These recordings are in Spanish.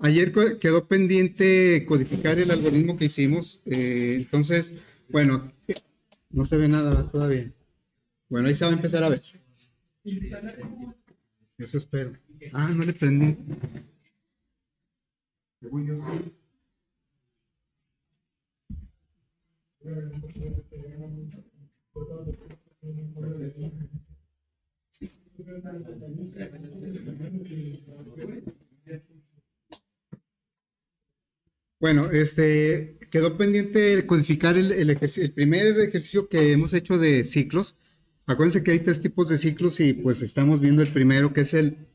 Ayer quedó pendiente codificar el algoritmo que hicimos. Entonces, bueno, no se ve nada todavía. Bueno, ahí se va a empezar a ver. Eso espero. Ah, no le prendí. Bueno, quedó pendiente codificar el primer ejercicio que hemos hecho de ciclos. Acuérdense que hay tres tipos de ciclos y pues estamos viendo el primero, que es el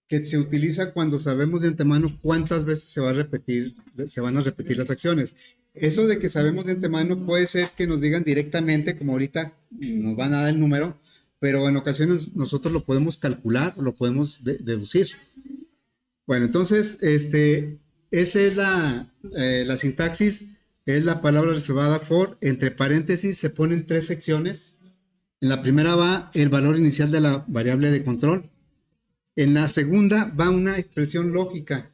que se utiliza cuando sabemos de antemano cuántas veces se van a repetir las acciones. Eso de que sabemos de antemano puede ser que nos digan directamente, como ahorita nos van a dar el número, pero en ocasiones nosotros lo podemos calcular o lo podemos deducir. Bueno, entonces, esa es la sintaxis, es la palabra reservada for, entre paréntesis se ponen tres secciones. En la primera va el valor inicial de la variable de control. En la segunda va una expresión lógica.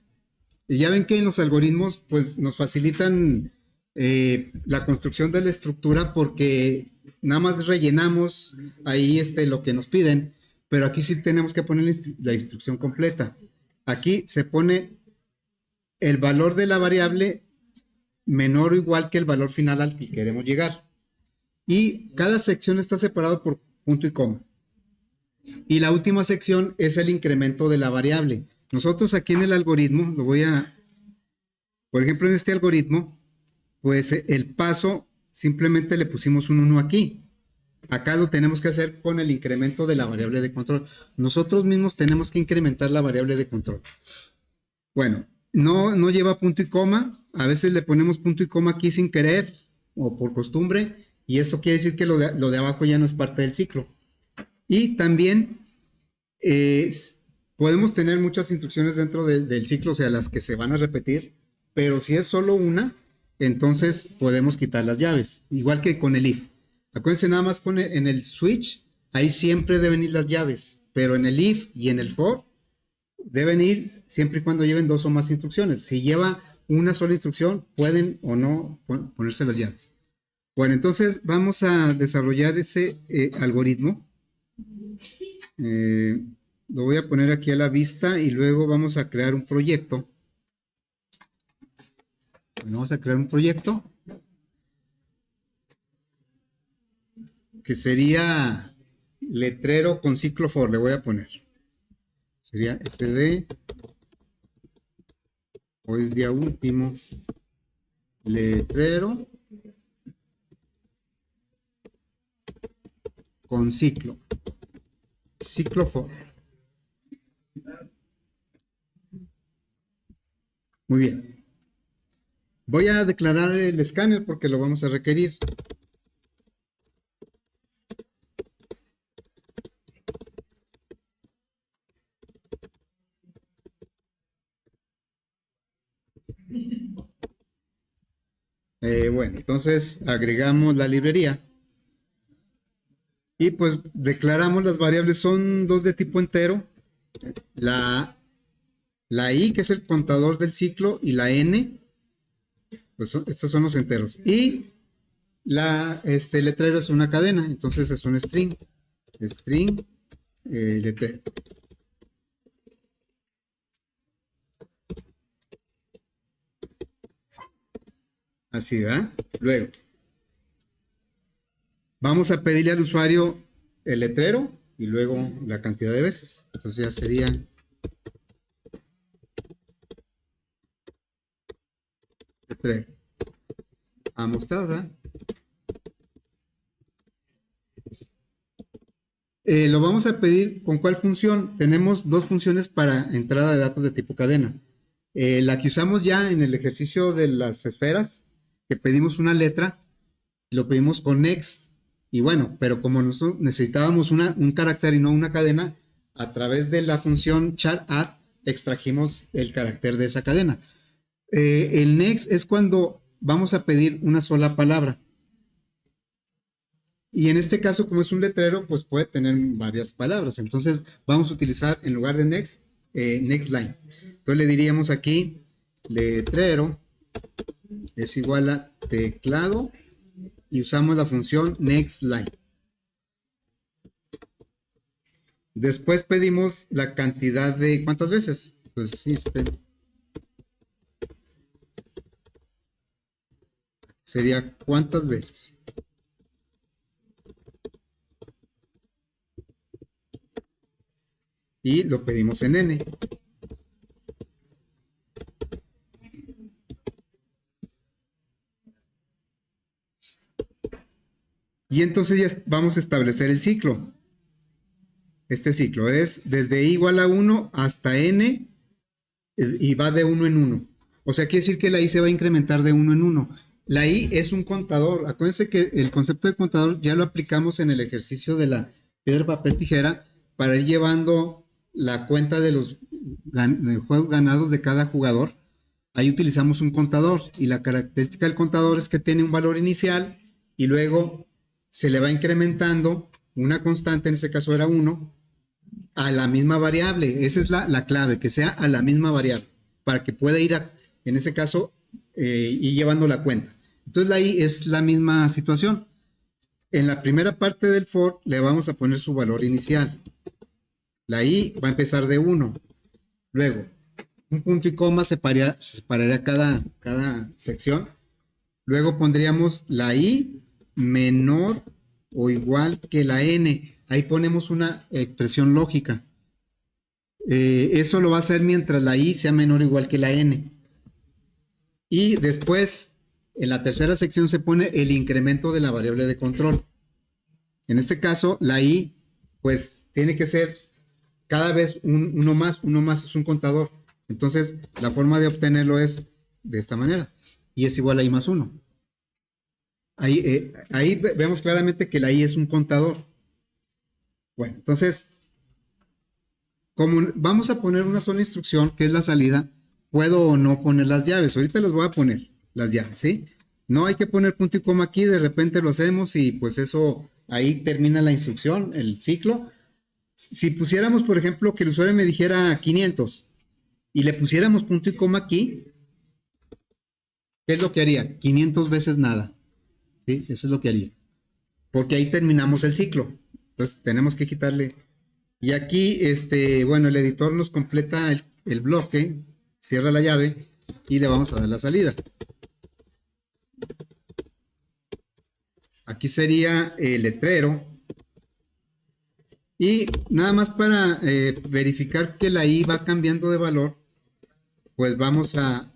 Y ya ven que en los algoritmos pues nos facilitan la construcción de la estructura porque nada más rellenamos ahí lo que nos piden, pero aquí sí tenemos que poner la instrucción completa. Aquí se pone el valor de la variable menor o igual que el valor final al que queremos llegar. Y cada sección está separado por punto y coma. Y la última sección es el incremento de la variable. Nosotros aquí en el algoritmo, por ejemplo, en este algoritmo, pues el paso simplemente le pusimos un 1 aquí. Acá lo tenemos que hacer con el incremento de la variable de control. Nosotros mismos tenemos que incrementar la variable de control. Bueno, no lleva punto y coma. A veces le ponemos punto y coma aquí sin querer o por costumbre. Y eso quiere decir que lo de abajo ya no es parte del ciclo. Y también podemos tener muchas instrucciones dentro del ciclo, o sea, las que se van a repetir, pero si es solo una, entonces podemos quitar las llaves, igual que con el if. Acuérdense nada más en el switch, ahí siempre deben ir las llaves, pero en el if y en el for deben ir siempre y cuando lleven dos o más instrucciones. Si lleva una sola instrucción, pueden o no ponerse las llaves. Bueno, entonces vamos a desarrollar ese algoritmo. Lo voy a poner aquí a la vista y luego vamos a crear un proyecto. Bueno, vamos a crear un proyecto que sería letrero con ciclo for, le voy a poner. Sería fd, hoy es día último, letrero con ciclo for. Muy bien. Voy a declarar el escáner porque lo vamos a requerir. Bueno, entonces agregamos la librería. Y pues declaramos las variables, son dos de tipo entero. La i, que es el contador del ciclo, y la n, pues estos son los enteros. Y este letrero es una cadena, entonces es un string. String letrero. Así, ¿verdad? Luego, vamos a pedirle al usuario el letrero y luego la cantidad de veces. Entonces ya sería letrero. A mostrar, ¿verdad? Lo vamos a pedir con cuál función. Tenemos dos funciones para entrada de datos de tipo cadena. La que usamos ya en el ejercicio de las esferas, que pedimos una letra, lo pedimos con next. Y bueno, pero como nosotros necesitábamos un carácter y no una cadena, a través de la función char_add extrajimos el carácter de esa cadena. El next es cuando vamos a pedir una sola palabra. Y en este caso, como es un letrero, pues puede tener varias palabras. Entonces vamos a utilizar en lugar de next next line. Entonces le diríamos aquí, letrero es igual a teclado y usamos la función next line. Después pedimos la cantidad de, ¿cuántas veces? Pues system sería ¿cuántas veces? Y lo pedimos en n. Y entonces ya vamos a establecer el ciclo. Este ciclo es desde i igual a 1 hasta n y va de 1 en 1. O sea, quiere decir que la i se va a incrementar de 1 en 1. La i es un contador. Acuérdense que el concepto de contador ya lo aplicamos en el ejercicio de la piedra, papel, tijera para ir llevando la cuenta de los juegos ganados de cada jugador. Ahí utilizamos un contador y la característica del contador es que tiene un valor inicial y luego se le va incrementando una constante, en este caso era 1, a la misma variable. Esa es la clave, que sea a la misma variable, para que pueda ir, en ese caso, ir llevando la cuenta. Entonces ahí es la misma situación. En la primera parte del for le vamos a poner su valor inicial. La i va a empezar de 1. Luego, un punto y coma separaría cada sección. Luego pondríamos la i menor o igual que la n. Ahí ponemos una expresión lógica. Eso lo va a hacer mientras la i sea menor o igual que la n. Y después, en la tercera sección se pone el incremento de la variable de control. En este caso, la i, pues, tiene que ser cada vez uno más es un contador. Entonces, la forma de obtenerlo es de esta manera. Y es igual a i más 1. Ahí vemos claramente que la i es un contador. Bueno, entonces, como vamos a poner una sola instrucción, que es la salida, puedo o no poner las llaves. Ahorita las voy a poner, las llaves, ¿sí? No hay que poner punto y coma aquí, de repente lo hacemos y pues eso, ahí termina la instrucción, el ciclo. Si pusiéramos, por ejemplo, que el usuario me dijera 500 y le pusiéramos punto y coma aquí, ¿qué es lo que haría? 500 veces nada. ¿Sí? Eso es lo que haría. Porque ahí terminamos el ciclo. Entonces tenemos que quitarle. Y aquí, bueno, el editor nos completa el bloque, cierra la llave y le vamos a dar la salida. Aquí sería el letrero. Y nada más para verificar que la i va cambiando de valor, pues vamos a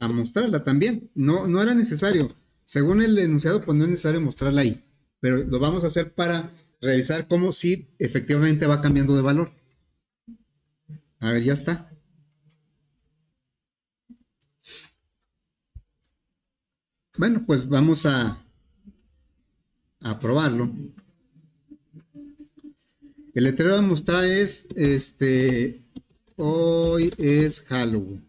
mostrarla también. No era necesario. Según el enunciado, pues no es necesario mostrarla ahí. Pero lo vamos a hacer para revisar cómo sí efectivamente va cambiando de valor. A ver, ya está. Bueno, pues vamos a probarlo. El letrero a mostrar es, hoy es Halloween.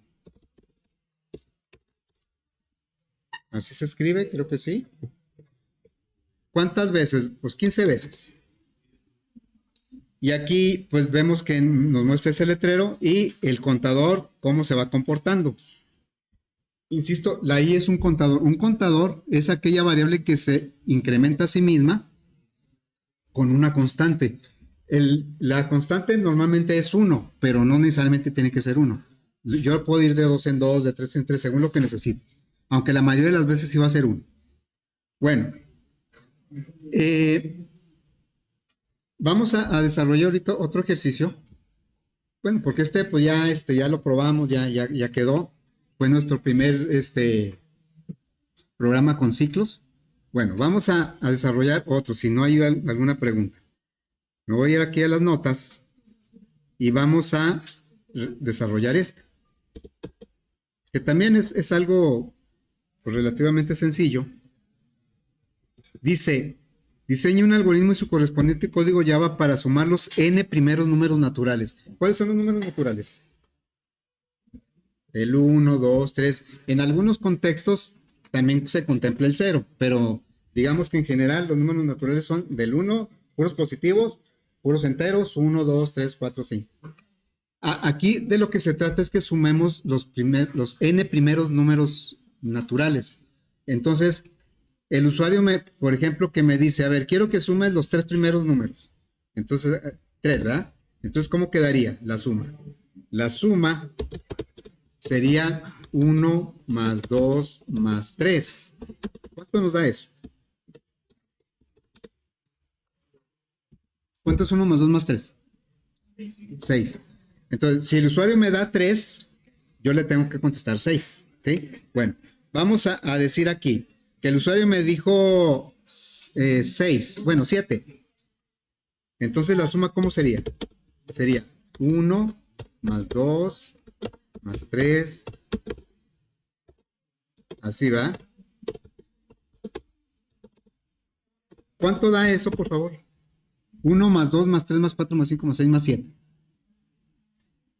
Así se escribe, creo que sí. ¿Cuántas veces? Pues 15 veces. Y aquí pues vemos que nos muestra ese letrero y el contador, cómo se va comportando. Insisto, la i es un contador. Un contador es aquella variable que se incrementa a sí misma con una constante. La constante normalmente es 1, pero no necesariamente tiene que ser 1. Yo puedo ir de 2 en 2, de 3 en 3, según lo que necesite. Aunque la mayoría de las veces sí va a ser 1. Bueno, vamos a desarrollar ahorita otro ejercicio. Bueno, porque pues ya lo probamos, ya quedó. Fue nuestro primer programa con ciclos. Bueno, vamos a desarrollar otro, si no hay alguna pregunta. Me voy a ir aquí a las notas y vamos a desarrollar este. Que también es algo pues, relativamente sencillo. Dice, diseña un algoritmo y su correspondiente código Java para sumar los n primeros números naturales. ¿Cuáles son los números naturales? El 1, 2, 3. En algunos contextos también se contempla el 0, pero digamos que en general los números naturales son del 1, puros positivos, puros enteros, 1, 2, 3, 4, 5. Aquí de lo que se trata es que sumemos los n primeros números naturales. Entonces, el usuario, por ejemplo, que me dice, a ver, quiero que sumes los 3 primeros números. Entonces, 3, ¿verdad? Entonces, ¿cómo quedaría la suma? La suma sería 1 más 2 más 3. ¿Cuánto nos da eso? ¿Cuánto es 1 más 2 más 3? 6. Entonces, si el usuario me da 3, yo le tengo que contestar 6. ¿Sí? Bueno, vamos a decir aquí que el usuario me dijo 6. Bueno, 7. Entonces, la suma, ¿cómo sería? Sería 1 más 2 más 3. Así va. ¿Cuánto da eso, por favor? 1 más 2 más 3 más 4 más 5 más 6 más 7.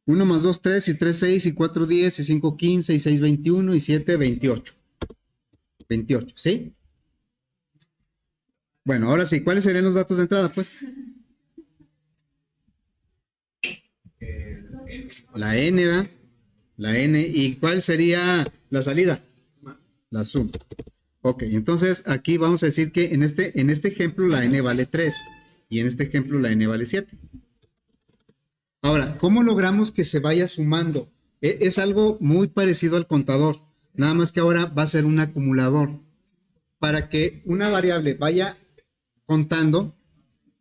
1 más 2, 3 y 3, 6 y 4, 10 y 5, 15 y 6, 21 y 7, 28. 28, ¿sí? Bueno, ahora sí, ¿cuáles serían los datos de entrada, pues? La n, ¿va? La n. ¿Y cuál sería la salida? La suma. Ok, entonces aquí vamos a decir que en este ejemplo la n vale 3 y en este ejemplo la n vale 7. Ahora, ¿cómo logramos que se vaya sumando? Es algo muy parecido al contador, nada más que ahora va a ser un acumulador. Para que una variable vaya contando,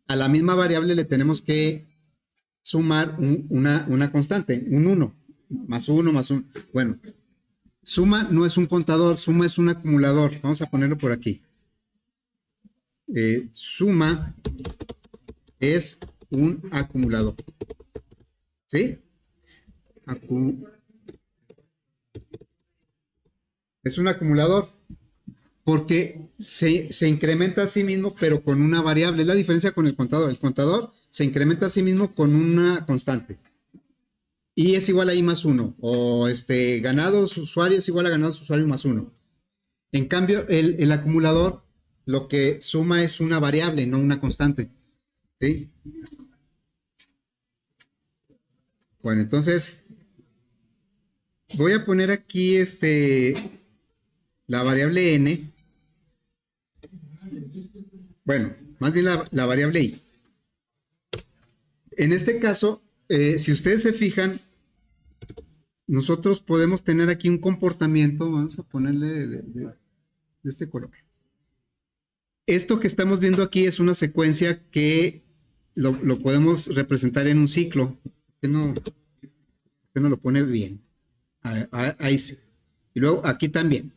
a la misma variable le tenemos que sumar una constante, un 1, más 1, más 1. Bueno, suma no es un contador, suma es un acumulador. Vamos a ponerlo por aquí. Suma es un acumulador. ¿Sí? Es un acumulador porque se incrementa a sí mismo, pero con una variable. Es la diferencia con el contador. El contador se incrementa a sí mismo con una constante. Y es igual a I más 1. O ganados usuarios es igual a ganados usuarios más 1. En cambio, el acumulador lo que suma es una variable, no una constante. ¿Sí? Bueno, entonces voy a poner aquí la variable n. Bueno, más bien la variable i. En este caso, si ustedes se fijan, nosotros podemos tener aquí un comportamiento, vamos a ponerle de este color. Esto que estamos viendo aquí es una secuencia que lo podemos representar en un ciclo. ¿Por qué no lo pone bien? Ahí sí. Y luego aquí también.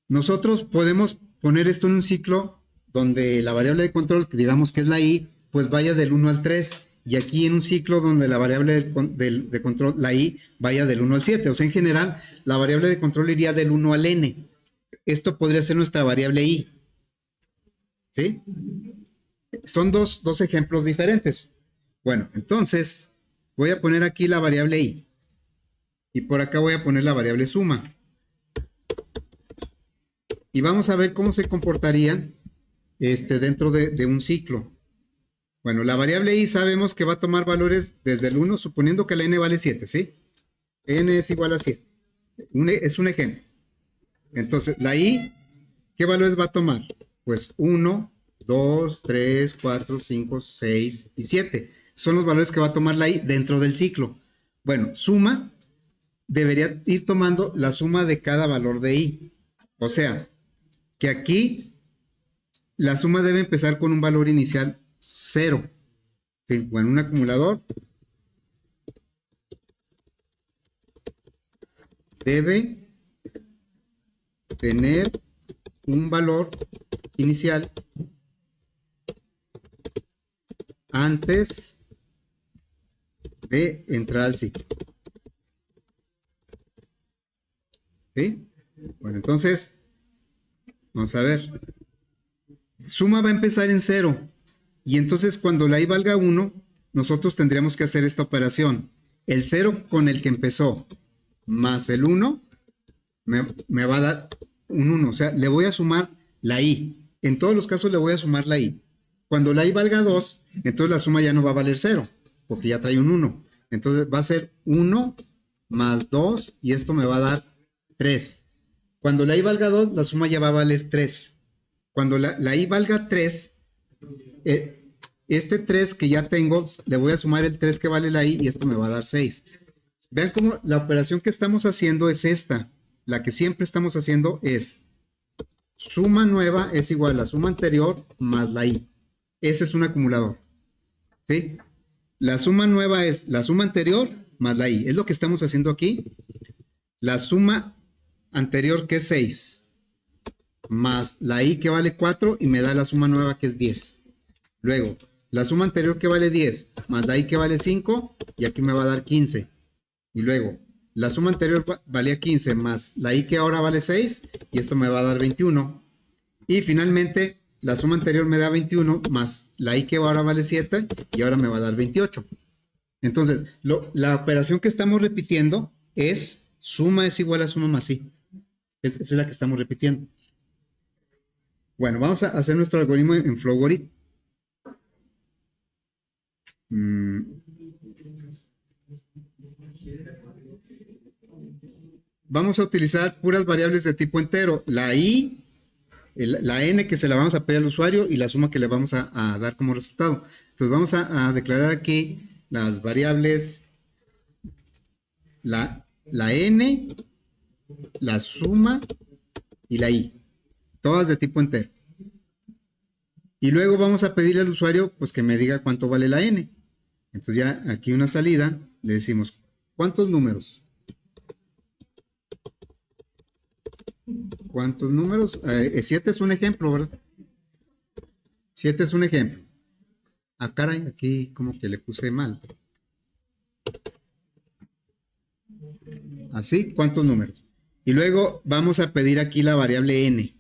Nosotros podemos poner esto en un ciclo donde la variable de control, que digamos que es la i, pues vaya del 1 al 3. Y aquí en un ciclo donde la variable de control, la i, vaya del 1 al 7. O sea, en general, la variable de control iría del 1 al n. Esto podría ser nuestra variable i. ¿Sí? Son dos ejemplos diferentes. Bueno, entonces voy a poner aquí la variable i. Y por acá voy a poner la variable suma. Y vamos a ver cómo se comportarían dentro de un ciclo. Bueno, la variable i sabemos que va a tomar valores desde el 1, suponiendo que la n vale 7, ¿sí? N es igual a 7. Es un ejemplo. Entonces, la i, ¿qué valores va a tomar? Pues 1, 2, 3, 4, 5, 6 y 7. Son los valores que va a tomar la i dentro del ciclo. Bueno, suma debería ir tomando la suma de cada valor de i. O sea, que aquí la suma debe empezar con un valor inicial 0. ¿Sí? Bueno, un acumulador debe tener un valor inicial antes de entrar al ciclo. ¿Sí? Bueno, entonces, vamos a ver. Suma va a empezar en 0. Y entonces cuando la i valga 1, nosotros tendríamos que hacer esta operación. El 0 con el que empezó más el 1 me va a dar un 1. O sea, le voy a sumar la i. En todos los casos le voy a sumar la i. Cuando la i valga 2, entonces la suma ya no va a valer 0. porque ya trae un 1. Entonces va a ser 1 más 2 y esto me va a dar 3. Cuando la i valga 2, la suma ya va a valer 3. Cuando la i valga 3, este 3 que ya tengo, le voy a sumar el 3 que vale la i y esto me va a dar 6. Vean cómo la operación que estamos haciendo es esta. La que siempre estamos haciendo es suma nueva es igual a suma anterior más la i. Ese es un acumulador. ¿Sí? La suma nueva es la suma anterior más la i. Es lo que estamos haciendo aquí. La suma anterior que es 6 más la i que vale 4 y me da la suma nueva que es 10. Luego, la suma anterior que vale 10 más la i que vale 5 y aquí me va a dar 15. Y luego, la suma anterior valía 15 más la i que ahora vale 6 y esto me va a dar 21. Y finalmente, la suma anterior me da 21 más la i que ahora vale 7 y ahora me va a dar 28. Entonces, la operación que estamos repitiendo es suma es igual a suma más i. Esa es la que estamos repitiendo. Bueno, vamos a hacer nuestro algoritmo en Flowori. Vamos a utilizar puras variables de tipo entero. La i, la n que se la vamos a pedir al usuario y la suma que le vamos a dar como resultado. Entonces vamos a declarar aquí las variables, la n, la suma y la i. Todas de tipo entero. Y luego vamos a pedirle al usuario pues que me diga cuánto vale la n. Entonces ya aquí una salida, le decimos, ¿cuántos números? ¿Cuántos números? 7 es un ejemplo, ¿verdad? 7 es un ejemplo. Ah, caray, aquí como que le puse mal. Así, ¿cuántos números? Y luego vamos a pedir aquí la variable n.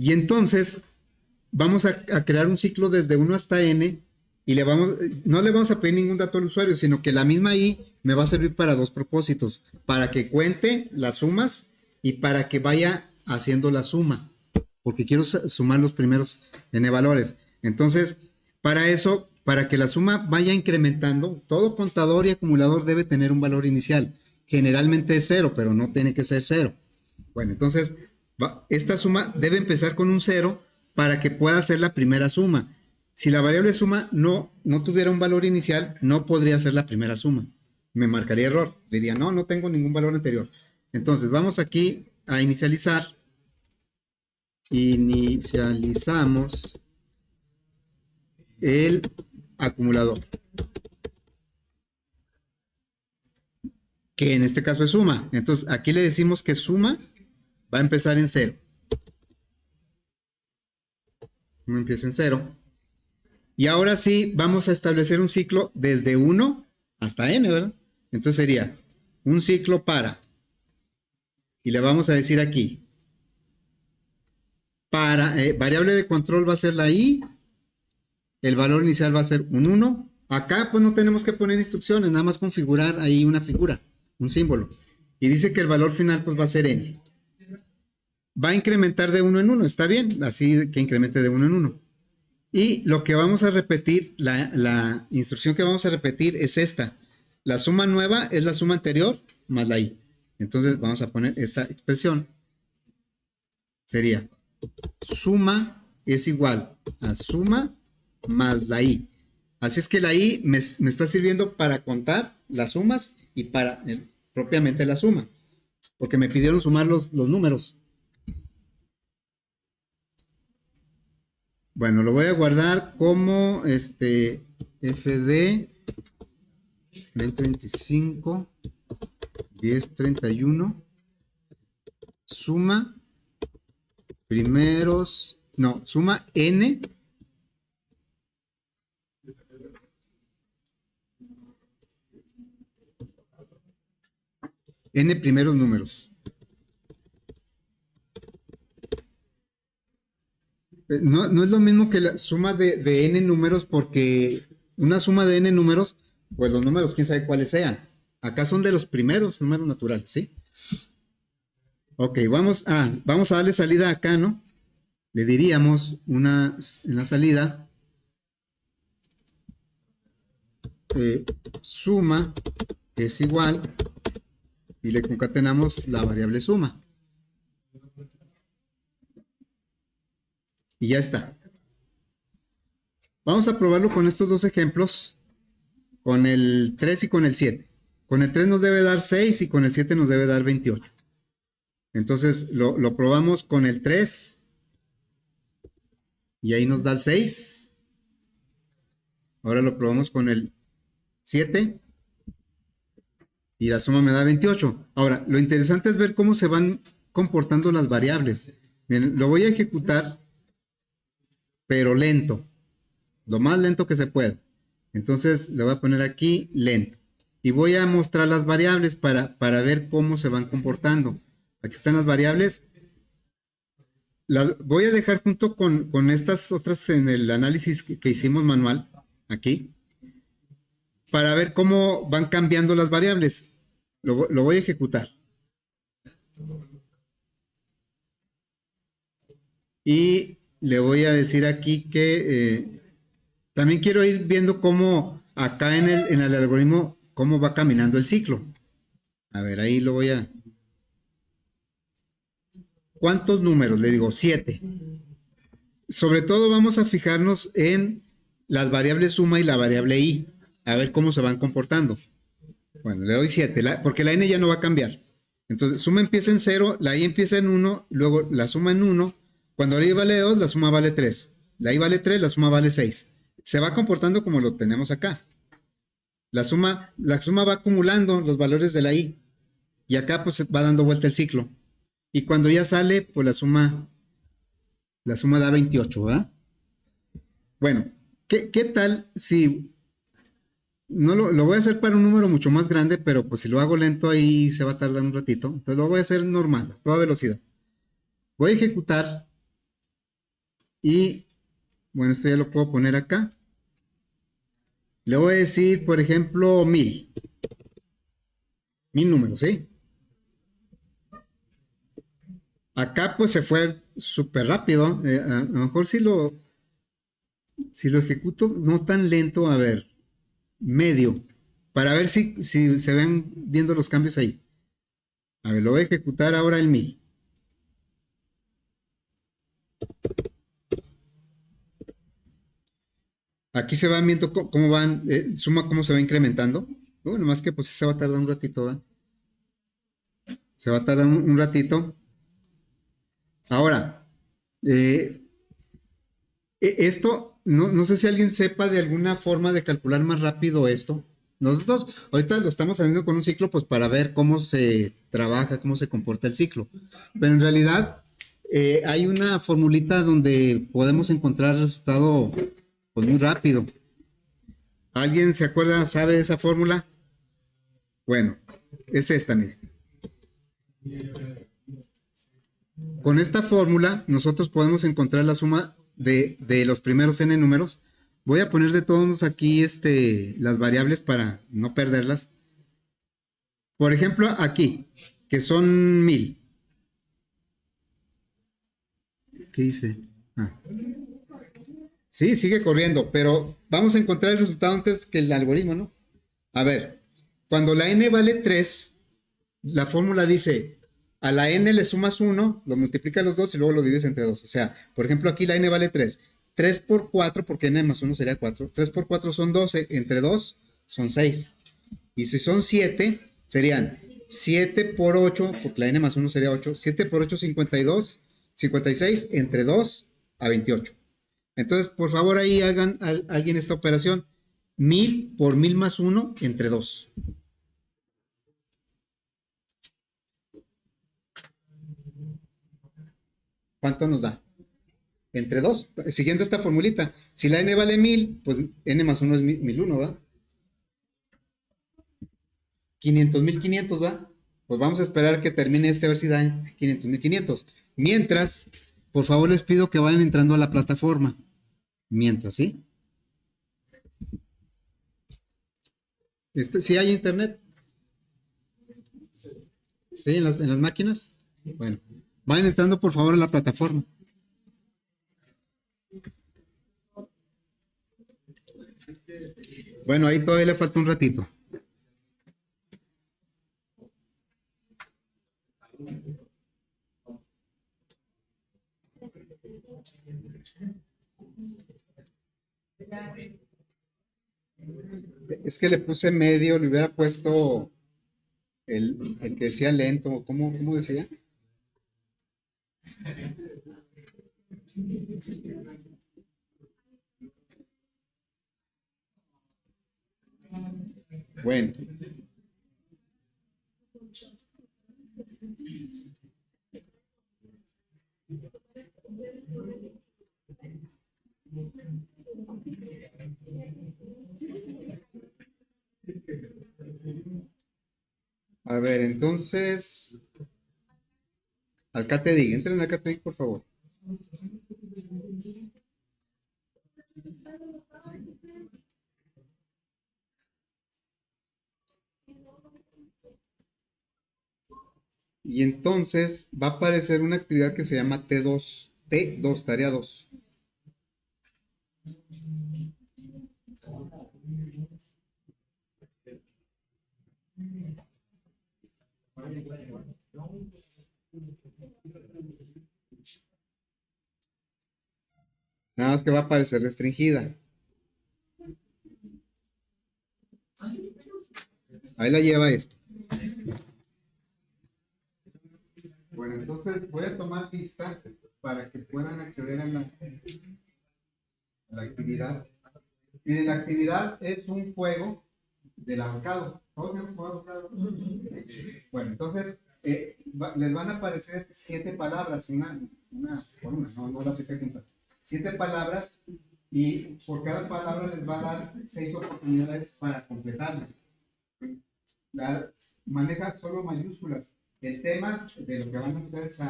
Y entonces vamos a crear un ciclo desde 1 hasta n y no le vamos a pedir ningún dato al usuario, sino que la misma i me va a servir para dos propósitos, para que cuente las sumas y para que vaya haciendo la suma, porque quiero sumar los primeros n valores. Entonces, para eso, para que la suma vaya incrementando, todo contador y acumulador debe tener un valor inicial. Generalmente es 0, pero no tiene que ser 0. Bueno, entonces esta suma debe empezar con un 0 para que pueda ser la primera suma. Si la variable suma no tuviera un valor inicial, no podría ser la primera suma. Me marcaría error. Diría, no tengo ningún valor anterior. Entonces, vamos aquí a inicializar. Inicializamos el acumulador, que en este caso es suma. Entonces, aquí le decimos que suma va a empezar en 0. Suma empieza en 0. Y ahora sí, vamos a establecer un ciclo desde 1 hasta n, ¿verdad? Entonces sería un ciclo para, y le vamos a decir aquí, para, variable de control va a ser la i, el valor inicial va a ser un 1. Acá pues no tenemos que poner instrucciones, nada más configurar ahí una figura, un símbolo. Y dice que el valor final pues va a ser n. Va a incrementar de 1 en 1, está bien, así que incremente de 1 en 1. Y lo que vamos a repetir, la instrucción que vamos a repetir es esta. La suma nueva es la suma anterior más la i. Entonces vamos a poner esta expresión. Sería suma es igual a suma más la i. Así es que la i me está sirviendo para contar las sumas y para propiamente la suma. Porque me pidieron sumar los números. Bueno, lo voy a guardar como fd 2025 1031 suma primeros, no, suma n primeros números. No es lo mismo que la suma de n números, porque una suma de n números, pues los números quién sabe cuáles sean. Acá son de los primeros números naturales, ¿sí? Ok, vamos a darle salida acá, ¿no? Le diríamos en la salida, suma es igual y le concatenamos la variable suma. Y ya está. Vamos a probarlo con estos dos ejemplos, con el 3 y con el 7. Con el 3 nos debe dar 6 y con el 7 nos debe dar 28. Entonces lo probamos con el 3 y ahí nos da el 6. Ahora lo probamos con el 7 y la suma me da 28. Ahora, lo interesante es ver cómo se van comportando las variables. Miren, lo voy a ejecutar, pero lento, lo más lento que se pueda. Entonces le voy a poner aquí lento y voy a mostrar las variables para ver cómo se van comportando. Aquí están las variables. Las voy a dejar junto con estas otras en el análisis que hicimos manual, aquí, para ver cómo van cambiando las variables. Lo voy a ejecutar. Y le voy a decir aquí que también quiero ir viendo cómo acá en el algoritmo, cómo va caminando el ciclo. A ver, ahí lo voy a... ¿Cuántos números? Le digo 7. Sobre todo vamos a fijarnos en las variables suma y la variable i, a ver cómo se van comportando. Bueno, le doy 7, porque la n ya no va a cambiar. Entonces, suma empieza en 0, la i empieza en 1, luego la suma en 1. Cuando la i vale 2, la suma vale 3. La i vale 3, la suma vale 6. Se va comportando como lo tenemos acá. La suma va acumulando los valores de la i. Y acá pues va dando vuelta el ciclo. Y cuando ya sale, pues la suma da 28, ¿verdad? Bueno, ¿qué tal si... No lo voy a hacer para un número mucho más grande, pero pues si lo hago lento ahí se va a tardar un ratito. Entonces lo voy a hacer normal, a toda velocidad. Voy a ejecutar y, bueno, esto ya lo puedo poner acá. Le voy a decir, por ejemplo, 1000. 1000 números, ¿sí? Acá pues se fue súper rápido. A lo mejor si lo ejecuto no tan lento, a ver, medio, para ver si se ven viendo los cambios ahí. A ver, lo voy a ejecutar ahora el 1000. Aquí se van viendo cómo van, suma cómo se va incrementando. Bueno, más que pues se va a tardar un ratito, ¿verdad? Se va a tardar un ratito. Ahora, esto, no sé si alguien sepa de alguna forma de calcular más rápido esto. Nosotros ahorita lo estamos haciendo con un ciclo pues para ver cómo se trabaja, cómo se comporta el ciclo. Pero en realidad hay una formulita donde podemos encontrar el resultado pues muy rápido. ¿Alguien se acuerda, sabe de esa fórmula? Bueno, es esta, mire. Con esta fórmula nosotros podemos encontrar la suma de los primeros n números. Voy a poner de todos aquí las variables para no perderlas. Por ejemplo, aquí, que son 1000. ¿Qué dice? Sí, sigue corriendo, pero vamos a encontrar el resultado antes que el algoritmo, ¿no? A ver, cuando la n vale 3, la fórmula dice, a la n le sumas 1, lo multiplicas los dos y luego lo divides entre 2. O sea, por ejemplo, aquí la n vale 3. 3 por 4, porque n más 1 sería 4. 3 por 4 son 12, entre 2 son 6. Y si son 7, serían 7 por 8, porque la n más 1 sería 8. 7 por 8, 52. 56, entre 2 a 28. Entonces, por favor, ahí hagan alguien esta operación. 1000 por 1000 más 1 entre 2. ¿Cuánto nos da? Entre 2. Siguiendo esta formulita. Si la n vale 1000, pues n más 1 es 1001, ¿va? 500, 1500, ¿va? Pues vamos a esperar que termine a ver si da 500, 1500. Mientras, por favor les pido que vayan entrando a la plataforma. Mientras, ¿sí? ¿Sí hay internet? ¿Sí? ¿En las máquinas? Bueno, vayan entrando por favor a la plataforma. Bueno, ahí todavía le falta un ratito. Es que le puse medio, le hubiera puesto el que decía lento, ¿cómo decía? Bueno, a ver, entonces, al KTD, entren al KTD, por favor. Y entonces va a aparecer una actividad que se llama T2, tarea 2. Nada más que va a aparecer restringida. Ahí la lleva esto. Bueno, entonces voy a tomar lista para que puedan acceder a la actividad. Miren, la actividad es un juego del ahorcado. ¿Todos hemos jugado ahorcado? Bueno, entonces les van a aparecer 7 palabras, una por una, no las 7 juntas. 7 palabras y por cada palabra les va a dar 6 oportunidades para completarla. Maneja solo mayúsculas. El tema de lo que van a ustedes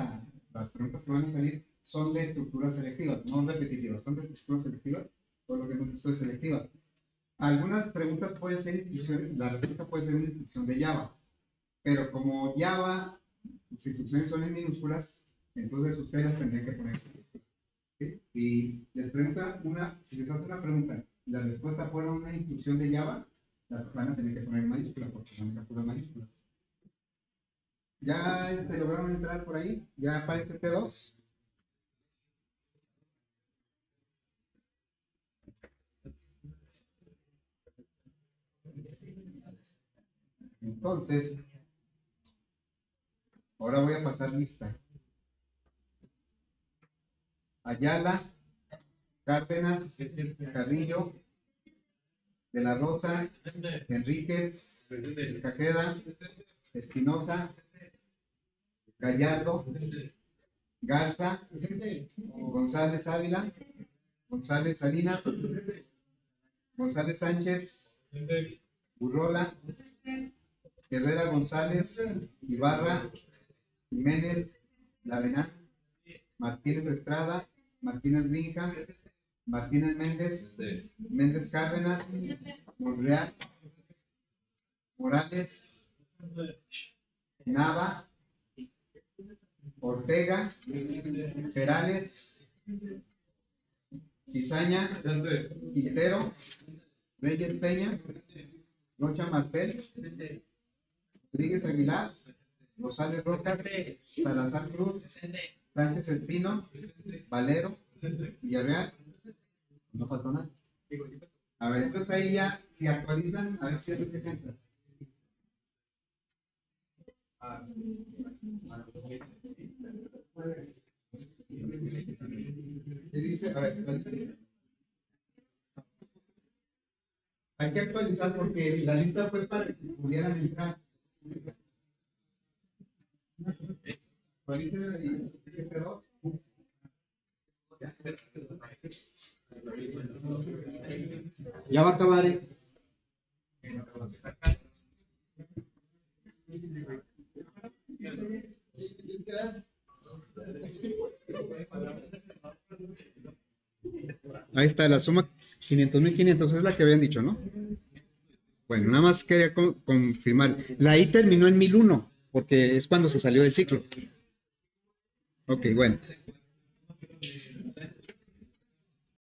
las preguntas que van a salir son de estructuras selectivas, no repetitivas, son de estructuras selectivas, por lo que hemos visto de selectivas. Algunas preguntas pueden ser instrucciones, la respuesta puede ser una instrucción de Java, pero como Java, sus instrucciones son en minúsculas, entonces ustedes las tendrían que poner. ¿Sí? Si les pregunta si les hace una pregunta y la respuesta fuera una instrucción de Java, las van a tener que poner en mayúsculas porque son puras mayúsculas. ¿Ya lograron entrar por ahí? ¿Ya aparece T2? Entonces, ahora voy a pasar lista. Ayala, Cárdenas, Carrillo, De la Rosa, Enríquez, Escajeda, Espinosa, Gallardo, Garza, González Ávila, González Salinas, González Sánchez, Burrola, Herrera González, Ibarra, Jiménez, Lavenán, Martínez Estrada, Martínez Vinca, Martínez Méndez, Méndez Cárdenas, Monreal, Morales, Nava, Ortega, Perales, Cizaña, Quintero, Reyes Peña, Rocha Martel, Rodríguez Aguilar, Rosales Rojas, Salazar Cruz, Sánchez El Pino, Valero, Villarreal, no faltó nada. A ver, entonces ahí ya, si actualizan, a ver si es lo que entra. ¿Qué dice? A ver, actualizan. Hay que actualizar porque la lista fue para que pudieran entrar. Actualicen ahí, SP2. Ya va a acabar. Ahí está, la suma 500.500 es la que habían dicho, ¿no? Bueno, nada más quería confirmar. La I terminó en 1001, porque es cuando se salió del ciclo. Ok, bueno.